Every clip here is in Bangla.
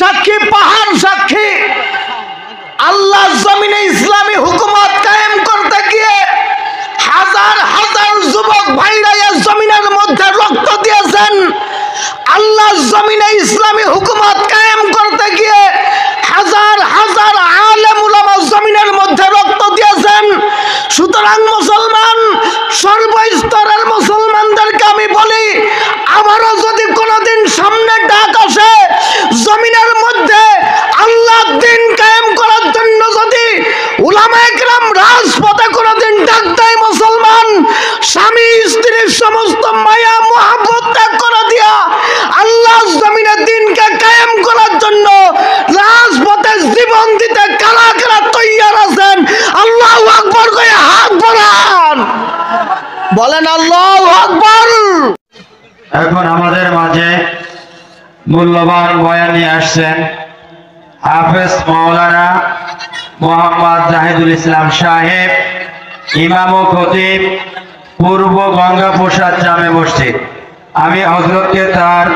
সাক্ষী, পাহাড় সাক্ষী। আল্লাহ জমিনে ইসলামী হুকুমত কায়েম করতে গিয়ে হাজার হাজার যুবক ভাইরা এই জমিনের মধ্যে রক্ত দিয়েছেন। আল্লাহ জমিনে ইসলামী হুকুমত কায়েম করতে গিয়ে হাজার হাজার আলেম উলামা জমিনের মধ্যে রক্ত দিয়েছেন। সুতরাং মুসলমান, সর্বস্তরের মুসলমানদেরকে আমি বলি, আমারও যদি কোনোদিন সামনে ডাক আসে জমিনের মধ্যে আল্লাহর দ্বীন কায়েম করার জন্য, যদি উলামায়ে কেরাম রাজপথে কোনোদিন ডাক দেয়, মুসলমান স্বামী স্ত্রীর সমস্ত মায়া মহব্বত ত্যাগ করে দিয়া আল্লাহর জমিনে দ্বীনকে কায়েম করার জন্য রাজপথে জীবন দিতে কারা কারা তৈয়ার আছেন? আল্লাহু আকবার কয়ে হাত বাড়ান, বলেন আল্লাহু আকবার। এখন আমাদের মাঝে মূল্যবান বয়ান নিয়ে আসছেন হাফেজ মাওলানা মোহাম্মদ জাহিদুল ইসলাম সাহেব, ইমাম ও খতিব, পূর্ব গঙ্গা প্রসাদ জামে মসজিদ। আমি হযরতকে তার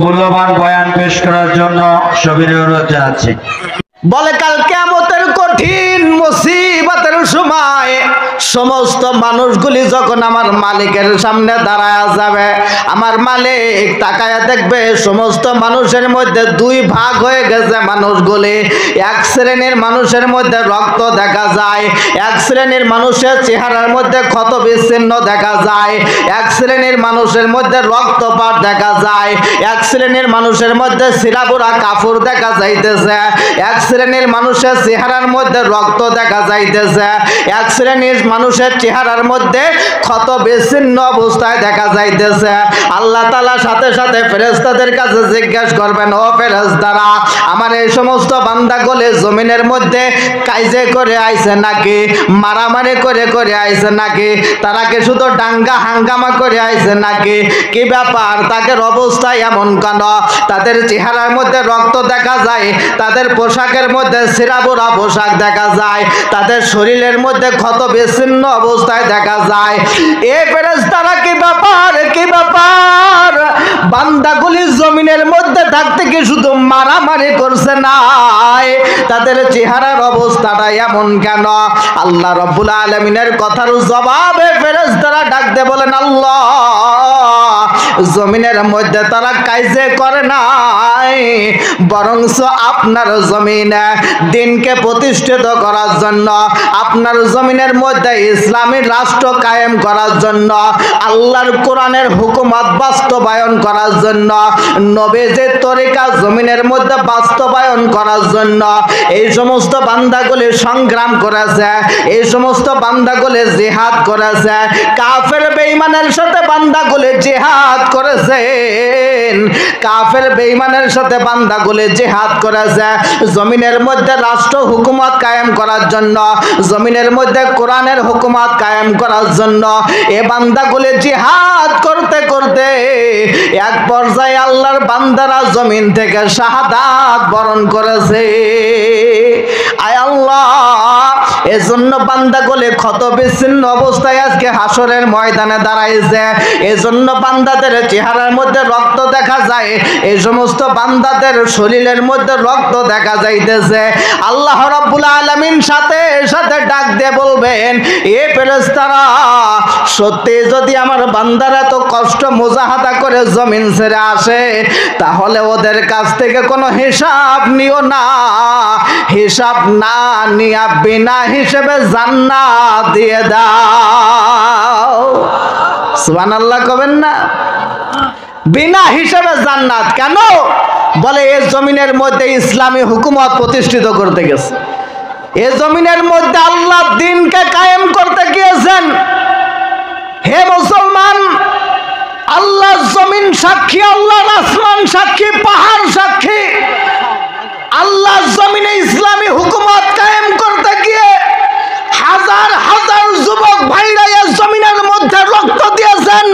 মূল্যবান বয়ান পেশ করার জন্য সবিনয় অনুরোধ জানাচ্ছি। বলে কাল কিয়ামতের কঠিন মুসিবতের সময় সমস্ত মানুষগুলি যখন আমার মালিকের সামনে দাঁড়ায় যাবে, আমার মালিক তাকায়া দেখবে সমস্ত মানুষের মধ্যে দুই ভাগ হয়ে গেছে। মানুষগুলি এক শ্রেণীর মানুষের মধ্যে রক্ত দেখা যায়, এক শ্রেণীর মানুষের চেহারার মধ্যে ক্ষত বিচ্ছিন্ন দেখা যায়, এক শ্রেণীর মানুষের মধ্যে রক্তপাত দেখা যায়, এক শ্রেণীর মানুষের মধ্যে ছিঁড়াবোড়া কাপড় দেখা যাইতেছে, এক শ্রেণীর মানুষের চেহারার মধ্যে রক্ত দেখা যাইতেছে, এক শ্রেণীর মানুষের চেহারার মধ্যে ক্ষত বিচ্ছিন্ন অবস্থায় দেখা যাইতেছে। আল্লাহ তাআলা সাথে সাথে ফেরেশতাদের কাছে জিজ্ঞেস করবেন, ও ফেরেশতারা, আমার এই সমস্ত বান্দাগুলো জমিনের মধ্যে কাইজে করে আইছে নাকি, মারামারি করে করে আইছে নাকি, তারা কি শুধু ডাঙ্গা হাঙ্গামা করে আইছে নাকি, কি ব্যাপার, তাদের অবস্থা এমন কেন? তাদের চেহারার মধ্যে রক্ত দেখা যায়, তাদের পোশাকের মধ্যে ছিঁড়াবোড়া পোশাক দেখা যায়, তাদের শরীরের মধ্যে ক্ষত বিচ্ছিন্ন অবস্থায় দেখা যায়। এ ফেরেশতারা কি ব্যাপার, কি ব্যাপার? বান্দাগুলি জমিনের মধ্যে থাকতে কি শুধু মারামারি করছে নাই, তাদের চেহারার অবস্থাটা এমন কেন? আল্লাহ রাব্বুল আলামিনের কথার জবাবে ফেরেশতারা ডাকতে বলেন, আল্লাহ, জমিনের মধ্যে তারা কাইজে করে নাই, বরঞ্চ আপনার জমিনে দ্বীনকে প্রতিষ্ঠিত করার জন্য, আপনার জমিনের মধ্যে ইসলামী রাষ্ট্র কায়েম করার জন্য, আল্লাহর কোরআনের হুকুমত বাস্তবায়ন করার জন্য, নবীজির তরিকা জমিনের মধ্যে বাস্তবায়ন করার জন্য এই সমস্ত বান্দাগুলি সংগ্রাম করেছে, এই সমস্ত বান্দাগুলি জিহাদ করেছে। কাফের বেঈমানের সাথে বান্দাগুলি জিহাদ করেছেন, কাফের বেঈমানের সাথে বান্দাগুলি জিহাদ করেছে জমিনের মধ্যে রাষ্ট্র হুকুমত কায়েম করার জন্য, জমিনের মধ্যে কোরআনের হুকুমত কায়েম করার জন্য। এ বান্দাগুলি জিহাদ করতে করতে এক পর্যায়ে আল্লাহর বান্দারা জমিন থেকে শাহাদাত বরণ করেছে। আয় আল্লাহ, এজন্য বান্দাগুলি ক্ষত বিচ্ছিন্ন অবস্থায় আজকে হাসরের ময়দানে দাঁড়াইছে। এজন্য বান্দাদের চেহারার মধ্যে রক্ত দেখা যায়, এই সমস্ত বান্দাদের শরীরের মধ্যে রক্ত দেখা যাইতেছে। আল্লাহ রাব্বুল আলামিন সাথে সাথে ডাক দিয়ে বলবেন, এ ফেরেশতারা, সত্যি যদি আমার বান্দারা তো কষ্ট মুজাহাদা করে জমিন ছেড়ে আসে, তাহলে ওদের কাছ থেকে কোনো হিসাব নিও না, হিসাব না নিয়া বিনা হিসেবে জান্নাত দিয়ে দাও। সুবহানাল্লাহ কবেন না? বিনা হিসেবে জান্নাত কেন? বলে এই জমিনের মধ্যে ইসলামী হুকুমত প্রতিষ্ঠিত করতে গেছে, এই জমিনের মধ্যে আল্লাহর দ্বীনকে কায়েম করতে গিয়েছেন। হে মুসলমান, আল্লাহর জমিন সাক্ষী, আল্লাহর আসমান সাক্ষী, পাহাড় সাক্ষী। আল্লাহর জমিনে ইসলামী হুকুমত কায়েম করতে গিয়ে হাজার হাজার যুবক ভাইরা এই জমিনের মধ্যে রক্ত দিয়েছেন।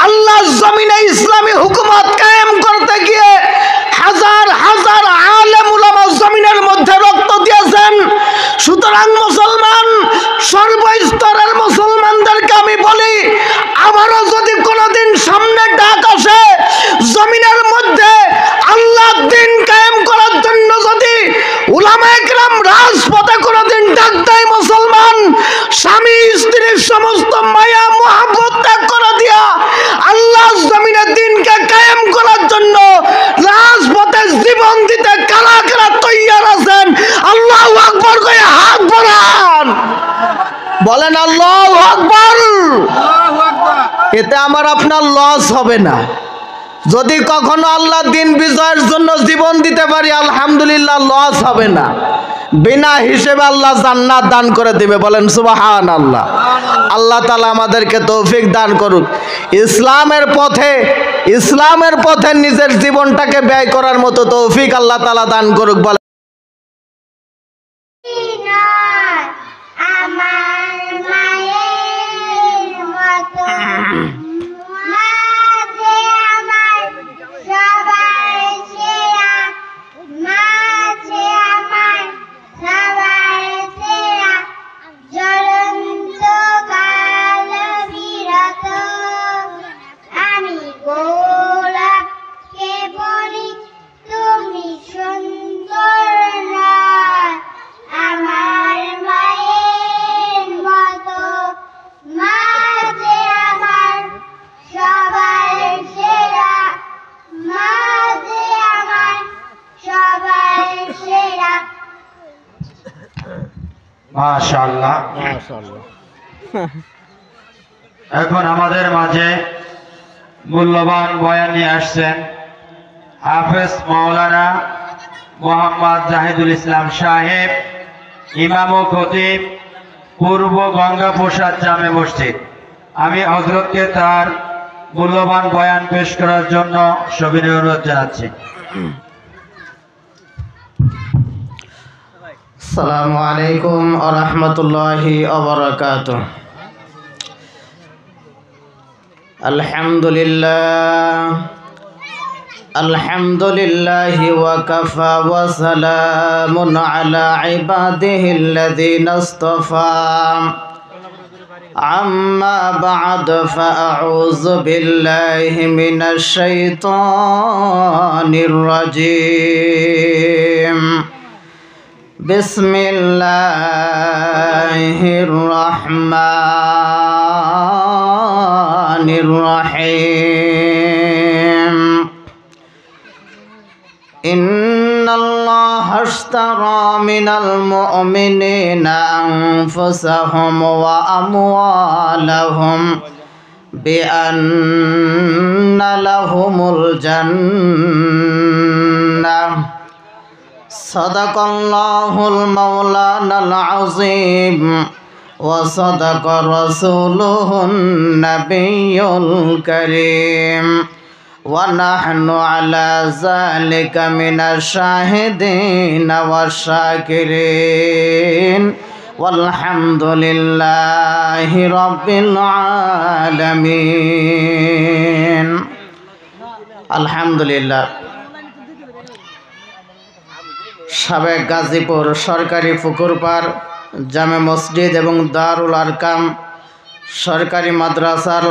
আল্লাহর জমিনে ইসলামী হুকুমত কায়েম করতে গিয়ে হাজার হাজার আলেম উলামা জমিনের মধ্যে রক্ত দিয়েছেন। সুতরাং মুসলমান, সর্বস্তরের মুসলমানদেরকে আমি বলি, আমারও যদি কোনোদিন সামনে ডাক আসে জমিনের মধ্যে আল্লাহর দ্বীন কায়েম আকবার। এতে আমার আপনার লস হবে না। যদি কখনো আল্লাহ দিন বিজয়ের জন্য জীবন দিতে পারি আলহামদুলিল্লাহ, লস হবে না। বিনা হিসেবে আল্লাহ জান্নাত দান করে দিবে। বলেন সুবহানাল্লাহ। আল্লাহ তাআলা আমাদেরকে তৌফিক দান করুক। ইসলামের পথে নিজের জীবনটাকে ব্যয় করার মতো তৌফিক আল্লাহ তাআলা দান করুক। বলেন মাশাআল্লাহ। এখন আমাদের মাঝে মূল্যবান বয়ান নিয়ে আসছেন হাফেজ মাওলানা মোহাম্মদ জাহিদুল ইসলাম সাহেব, ইমাম ও খতিব, পূর্ব গঙ্গা প্রসাদ জামে মসজিদ। আমি হযরতকে তার মূল্যবান বয়ান পেশ করার জন্য সবিনয় অনুরোধ জানাচ্ছি। আসসালামু আলাইকুম ওয়া রাহমাতুল্লাহি ওয়া বারাকাতুহু। আলহামদুলিল্লাহি ওয়া কাফা ওয়া সালামুন আলা ইবাদিহিল্লাযীনা ইসতাফা। আম্মা বা'দ ফাআউযু বিল্লাহি মিনাশ শাইতানির রাজীম। বিসমিল্লাহির রহমানির রহিম। ইন্নাল্লাহা আশতারা মিনাল মুমিনিনা আনফুসাহুম ওয়া আমওয়ালাহুম বিআন্না লাহুমুল জান্নাহ। সাদাকাল্লাহুল মাওলানাল আযীম ওয়া সাদাকা রাসূলুহুন নাবিয়্যুল কারীম ওয়া নাহনু আলা যালিকা মিনাশ শাহিদিনা ওয়াশ শাকিরিন ওয়ালহামদুলিল্লাহি রাব্বিল আলামিন। আলহামদুলিল্লাহ। সাবেক গাজীপুর সরকারি পুকুরপাড় জামে মসজিদ এবং দারুল আরকাম সরকারি মাদ্রাসার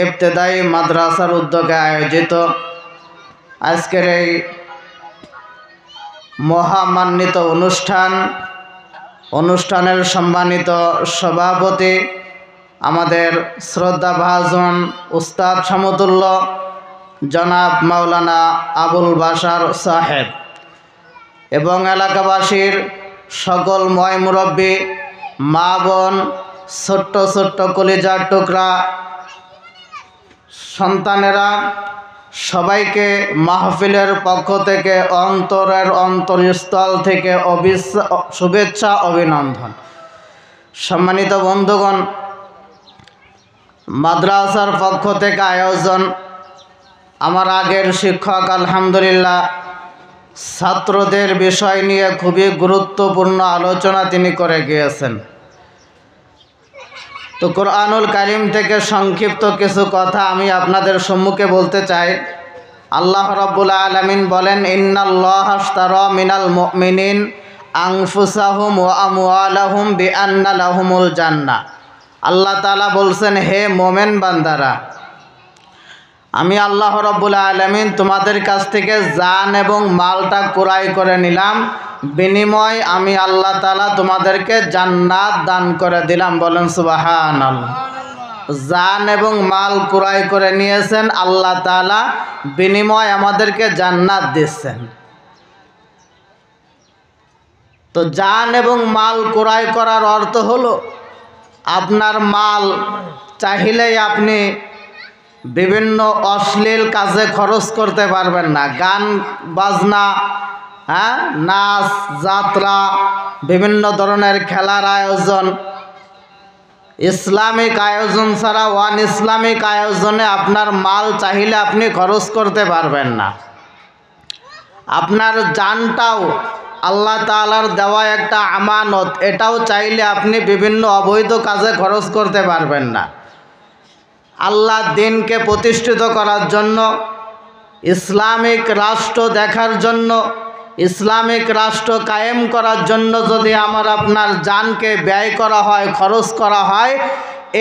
ইবতেদায়ী মাদ্রাসার উদ্যোগে আয়োজিত আজকের এই মহামান্বিত অনুষ্ঠানের সম্মানিত সভাপতি আমাদের শ্রদ্ধাভাজন উস্তাদ সমতুল্য জনাব মাওলানা আবুল বাশার সাহেব এবং এলাকাবাসীর সকল ময় মুরব্বী, মা বোন, ছোট্ট ছোট্ট কলিজার টুকরা সন্তানেরা, সবাইকে মাহফিলের পক্ষ থেকে অন্তরের অন্তরস্থল থেকে শুভেচ্ছা অভিনন্দন। সম্মানিত বন্ধুগণ, মাদ্রাসার পক্ষ থেকে আয়োজন, আমার আগের শিক্ষক আলহামদুলিল্লাহ ছাত্রদের বিষয় নিয়ে খুবই গুরুত্বপূর্ণ আলোচনা তিনি করে গিয়েছেন। তো কোরআনুল কারীম থেকে সংক্ষিপ্ত কিছু কথা আমি আপনাদের সম্মুখে বলতে চাই। আল্লাহ রাব্বুল আলামিন বলেন, ইন্নাল্লাহা আশতারা মিনাল মুমিনিন আনফুসাহুম ওয়া আমওয়ালাহুম বিআন্না লাহুমুল জান্নাহ। আল্লাহ তাআলা বলছেন, হে মোমেন বান্দারা, আমি আল্লাহ রাব্বুল আলামিন তোমাদের কাছ থেকে জান এবং মালটা ক্রয় করে নিলাম, বিনিময় আমি আল্লাহ তাআলা তোমাদেরকে জান্নাত দান করে দিলাম। বলেন সুবহানাল্লাহ। জান এবং মাল ক্রয় করে নিয়েছেন আল্লাহ তাআলা, বিনিময় আমাদেরকে জান্নাত দিচ্ছেন। তো জান এবং মাল ক্রয় করার অর্থ হলো আপনার মাল চাইলেই আপনি বিভিন্ন অশ্লীল কাজে খরচ করতে পারবেন না। গান বাজনা, নাচ যাত্রা, বিভিন্ন ধরনের খেলার আয়োজন, ইসলামিক আয়োজন ছাড়া ওয়ান ইসলামিক আয়োজনে আপনার মাল চাইলে আপনি খরচ করতে পারবেন না। আপনার জানটাও আল্লাহ তাআলার দেওয়া একটা আমানত, এটাও চাইলে আপনি বিভিন্ন অবৈধ কাজে খরচ করতে পারবেন না। আল্লাহ দিনকে প্রতিষ্ঠিত করার জন্য, ইসলামিক রাষ্ট্র দেখার জন্য, ইসলামিক রাষ্ট্র কায়েম করার জন্য যদি আমার আপনার জানকে ব্যয় করা হয়, খরচ করা হয়,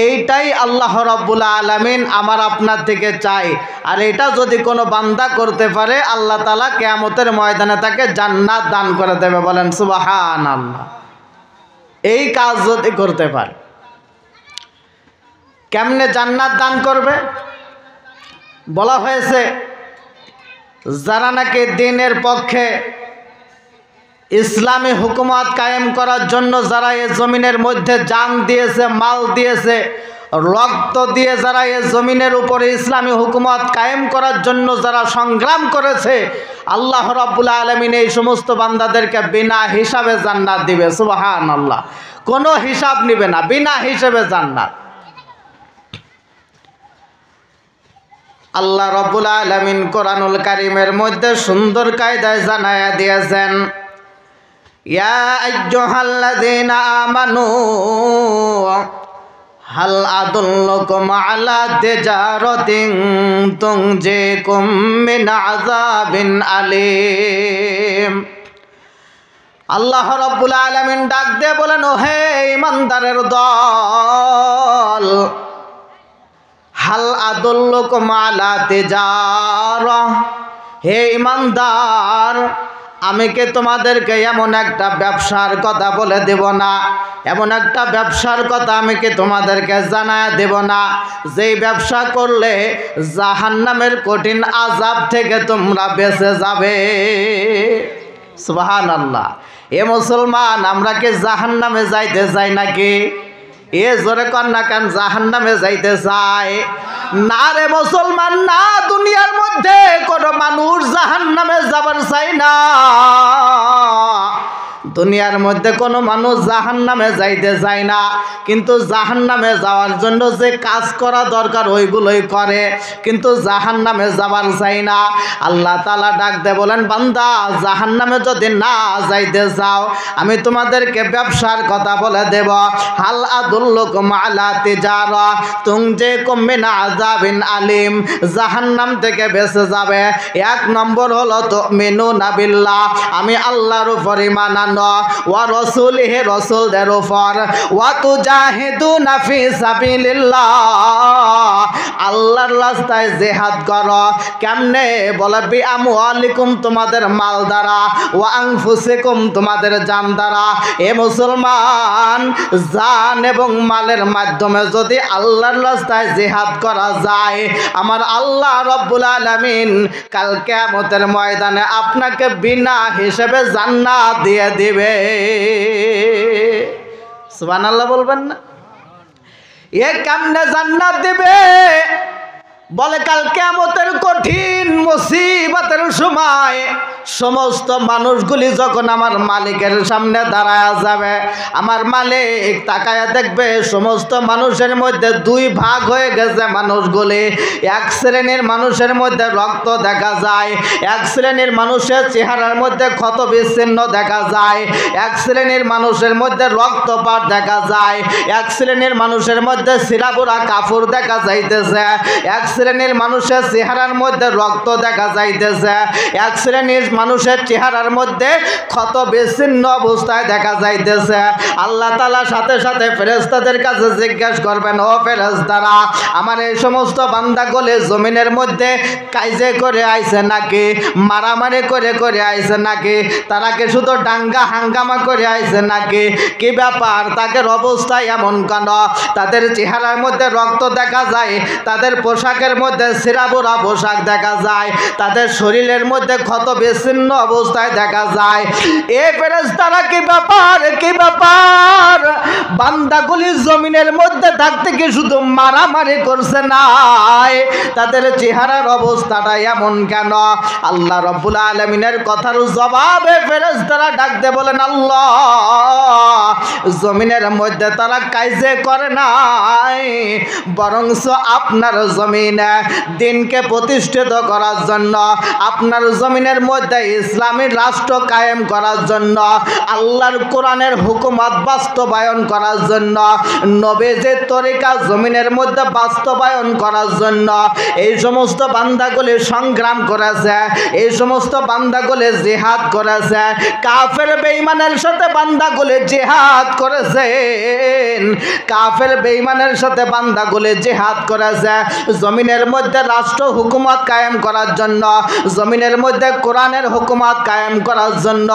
এইটাই আল্লাহ রাব্বুল আলামিন আমার আপনার থেকে চাই। আর এটা যদি কোনো বান্দা করতে পারে, আল্লাহ তাআলা কিয়ামতের ময়দানে তাকে জান্নাত দান করে দেবে। বলেন সুবহানাল্লাহ। এই কাজ যদি করতে পারে, কেমনে জান্নাত দান করবে? বলা হয়েছে যারা নাকি দ্বীনের পক্ষে, ইসলামী হুকুমত কায়েম করার জন্য যারা এই জমিনের মধ্যে জান দিয়েছে, মাল দিয়েছে, রক্ত দিয়ে যারা এই জমিনের উপরে ইসলামী হুকুমত কায়েম করার জন্য যারা সংগ্রাম করেছে, আল্লাহ রাব্বুল আলামিন এই সমস্ত বান্দাদেরকে বিনা হিসাবে জান্নাত দিবে। সুবহানাল্লাহ। কোনো হিসাব নিবে না, বিনা হিসাবে জান্নাত। আল্লাহ রাব্বুল আলামিন কোরআনুল কারীমের মধ্যে সুন্দর কায়দায় জানায়া দিয়েছেন, ইয়া আইয়ুহাল্লাযীনা আমানু হাল আদুল্লুকুম আলা তিজারাতিন তুনজিকুম মিন আযাবিন আলীম। আল্লাহ রাব্বুল আলামিন ডাক দিয়ে বলেন, ও হে ঈমানদারের দল, হাল আদুল্লুকুম আলা তিজারা, হে ঈমানদার, আমি কি তোমাদেরকে এমন একটা ব্যবসার কথা বলে দেব না? এমন একটা ব্যবসার কথা আমি কি তোমাদেরকে জানায় দেব না, যেই ব্যবসা করলে জাহান্নামের কঠিন আযাব থেকে তোমরা বেঁচে যাবে? সুবহানাল্লাহ। এ মুসলমান, আমরা কি জাহান্নামে যাইতে চাই নাকি? এ জোরে কর না কেন, জাহান্নামে যাইতে চায় না রে মুসলমান, না। দুনিয়ার মধ্যে কোনো মানুষ জাহান্নামে যাবার চাই না। দুনিয়ার মধ্যে কোনো মানুষ জাহান্নামে যাইতে চায় না, কিন্তু জাহান্নামে যাওয়ার জন্য যে কাজ করা দরকার ওইগুলোই করে, কিন্তু জাহান্নামে যাবার চাই না। আল্লাহ তাআলা ডাক দে বলেন, বান্দা, জাহান্নামে যদি না যাইতে চাও, আমি তোমাদেরকে ব্যবসার কথা বলে দেব। হাল আদুল্লুকুম আলা তিজারা তুনজিকুম মিন আযাবিন আলীম। জাহান্নাম থেকে বেঁচে যাবে। এক নম্বর হলো তুমিনুনা বিল্লাহ, আমি আল্লাহর উপর ঈমান আনো, ওয়া রাসূলিহি, রাসূলদের উপর, ওয়া তুজাহিদুনা ফি সাবিলিল্লাহ, আল্লাহর রাস্তায় জিহাদ করো। কেমনে? বলে বি আমওয়ালিকুম, তোমাদের মাল দ্বারা, ওয়া আনফুসিকুম, তোমাদের জান দ্বারা। এ মুসলমান, জান এবং মালের মাধ্যমে যদি আল্লাহর রাস্তায় জিহাদ করা যায়, আমার আল্লাহ রাব্বুল আলামিন কাল কিয়ামতের ময়দানে আপনাকে বিনা হিসেবে জান্নাত দিয়ে দিবে। সুবহানাল্লাহ বলবেন না? এ কেমনে জান্নাত দিবে? বলে কাল কিয়ামতের কঠিন মুসিবতের সময় সমস্ত মানুষগুলি যখন আমার মালিকের সামনে দাঁড়ায় যাবে, আমার মালিক তাকায়া দেখবে সমস্ত মানুষের মধ্যে দুই ভাগ হয়ে গেছে। মানুষগুলি, এক শ্রেণীর মানুষের মধ্যে রক্ত দেখা যায়, এক শ্রেণীর মানুষের চেহারার মধ্যে ক্ষত বিচ্ছিন্ন দেখা যায়, এক শ্রেণীর মানুষের মধ্যে রক্তপাত দেখা যায়, এক শ্রেণীর মানুষের মধ্যে ছিঁড়াপোড়া কাপড় দেখা যাইতেছে, এক শ্রেণীর মানুষের চেহারার মধ্যে রক্ত দেখা যাইতেছে, এক শ্রেণীর মানুষের চেহারার মধ্যে ক্ষত বিচ্ছিন্ন অবস্থায় দেখা যাইতেছে। আল্লাহ তাআলা সাথে সাথে ফেরেশতাদের কাছে জিজ্ঞাসা করবেন, ও ফেরেশতারা, আমার এই সমস্ত বান্দাগুলি জমিনের মধ্যে কাজে করে আইছে নাকি, মারামারি করে করে আইছে নাকি, তারা কি শুধু ডাঙ্গা হাঙ্গামা করে আইছে নাকি, কি ব্যাপার, তাদের অবস্থা এমন কেন? তাদের চেহারার মধ্যে রক্ত দেখা যায়, তাদের পোশাকের মুখের মধ্যে ছিঁড়াবোড়া পোশাক দেখা যায়, তাদের শরীরের মধ্যে ক্ষত বিচ্ছিন্ন অবস্থায় দেখা যায়। এ ফেরেশতারা কি ব্যাপার, কি ব্যাপার? বান্দাগুলি জমিনের মধ্যে থাকতে কি শুধু মারামারি করছে না, তাদের চেহারার অবস্থাটা এমন কেন? আল্লাহ রাব্বুল আলামিনের কথার জবাবে ফেরেশতারা ডাকতে বলেন, আল্লাহ, জমিনের মধ্যে তারা কাজে করে নাই, বরঞ্চ আপনার জমিনে দিনকে প্রতিষ্ঠিত করার জন্য, আপনার জমিনের মধ্যে ইসলামী রাষ্ট্র কায়েম করার জন্য, আল্লাহর কোরআনের হুকুমত বাস্তবায়ন করার জন্য, নবীজির তরিকা জমিনের মধ্যে বাস্তবায়ন করার জন্য এই সমস্ত বান্দাগুলি সংগ্রাম করেছে, এই সমস্ত বান্দাগুলি জিহাদ করেছে। কাফের বেঈমানের সাথে বান্দাগুলি জিহাদ করেছেন, কাফের বেঈমানের সাথে বান্দাগুলি জিহাদ করেছে জমিনের মধ্যে রাষ্ট্র হুকুমত কায়েম করার জন্য, জমিনের মধ্যে কোরআনের হুকুমত কায়েম করার জন্য।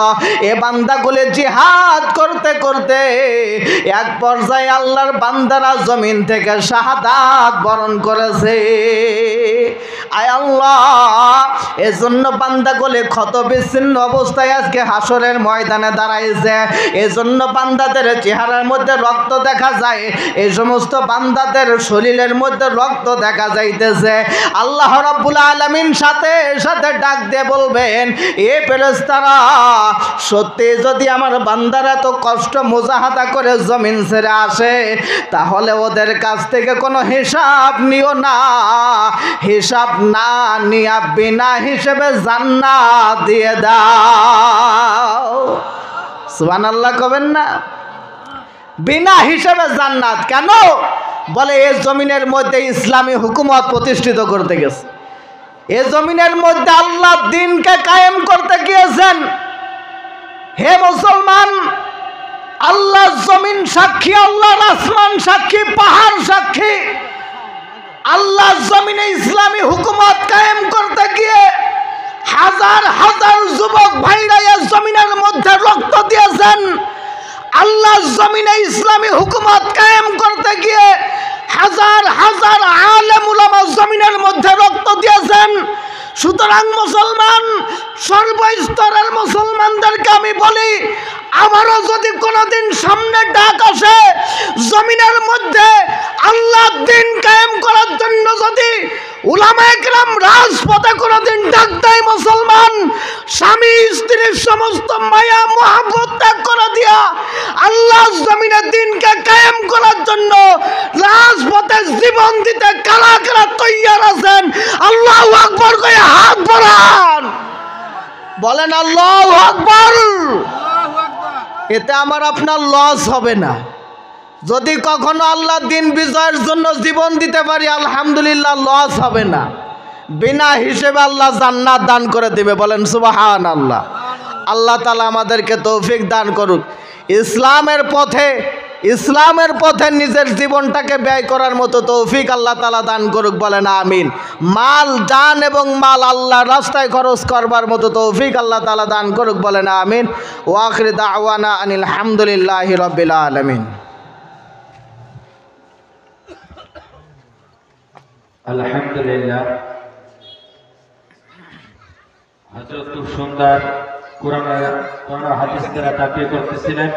এ বান্দাগুলি জিহাদ করতে করতে এক পর্যায়ে আল্লাহর বান্দারা জমিন থেকে শাহাদাত বরণ করেছে। আয় আল্লাহ, এজন্য বান্দাগুলি ক্ষত বিচ্ছিন্ন অবস্থায় আজকে হাসরের ময়দানে দাঁড়াইছে। এজন্য বান্দাদের চেহারার মধ্যে রক্ত দেখা যায়, এই সমস্ত বান্দাদের শরীরের মধ্যে রক্ত দেখা যাইতেছে। আল্লাহ রাব্বুল আলামিন সাথে সাথে ডাক দিয়ে বলবেন, এ ফেরেশতারা, সত্যি যদি আমার বান্দারা তো কষ্ট মুজাহাদা করে জমিন ছেড়ে আসে, তাহলে ওদের কাছ থেকে কোনো হিসাব নিও না, হিসাব না নিয়া বিনা হিসেবে জান্নাত দিয়ে দাও। সুবহানাল্লাহ কবেন না? বিনা হিসেবে জান্নাত কেন? বলে এই জমিনের মধ্যে ইসলামী হুকুমত প্রতিষ্ঠিত করতে গেছে, এ জমিনের মধ্যে আল্লাহ দ্বীনকে কায়েম করতে গিয়েছেন। হে মুসলমান, আল্লাহ জমিন সাক্ষী, আল্লাহর আসমান সাক্ষী, পাহাড় সাক্ষী। আল্লাহ জমিনে ইসলামী হুকুমত কায়েম করতে গিয়ে হাজার হাজার যুবক ভাইরা এই জমিনের মধ্যে রক্ত দিয়েছেন। আল্লাহ জমিনে ইসলামী হুকুমত কায়েম করতে গিয়ে হাজার হাজার আলেম উলামা জমিনের মধ্যে রক্ত দিয়েছেন। সুতরাং মুসলমান, সর্বস্তরের মুসলমানদেরকে আমি বলি, আমারও যদি কোনোদিন সামনে ডাক আসে জমিনের মধ্যে আল্লাহ দ্বীন কায়েম করার জন্য, যদি উলামায়ে কেরাম রাজপথে কোনোদিন ডাক দেয়, মুসলমান স্বামী স্ত্রীর সমস্ত মায়া মহব্বত ত্যাগ করে দিয়া আল্লাহ জমিনে দ্বীনকে কায়েম করার জন্য রাজপথে জীবন দিতে কারা কারা তৈয়ার আছেন? আল্লাহু আকবার কয়ে হাত বাড়ান, বলেন আল্লাহু আকবার। এতে আমার আপনার লস হবে না। যদি কখনো আল্লাহ দ্বীন বিজয়ের জন্য জীবন দিতে পারি, আলহামদুলিল্লাহ, লস হবে না। বিনা হিসেবে আল্লাহ জান্নাত দান করে দিবে, বলেন সুবহানাল্লাহ। আল্লাহ তাআলা আমাদেরকে তৌফিক দান করুক। ইসলামের পথে নিজের জীবনটাকে ব্যয় করার মতো তৌফিক আল্লাহ তাআলা দান করুক, বলেন আমিন। মাল, জান এবং মাল আল্লাহর রাস্তায় খরচ করবার মতো তৌফিক আল্লাহ তাআলা দান করুক, বলেন আমিন। ওয়া আখিরু দাওয়ানা আনিল হামদুলিল্লাহি রাব্বিল আলামিন। আলহামদুলিল্লাহ। হযরত খুব সুন্দর কোরআন হাদিস দ্বারা তাকিয়ে করতেছিলেন।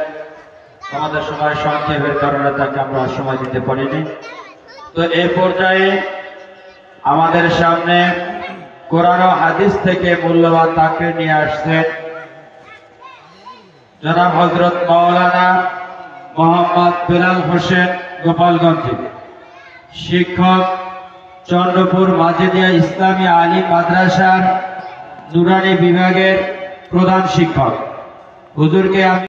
আমাদের সময় সংক্ষেপের কারণে তাকে আমরা সময় দিতে পারিনি। তো এই পর্যায়ে আমাদের সামনে কোরআন ও হাদিস থেকে মূল্যবান তাকরীর নিয়ে আসছেন জনাব হযরত মাওলানা মোহাম্মদ বেলাল হোসেন গোপালগঞ্জি, শিক্ষক, চন্দ্রপুর মাজিদিয়া ইসলামী আলিম মাদ্রাসার নুরানি বিভাগের প্রধান শিক্ষক। হুজুরকে আমি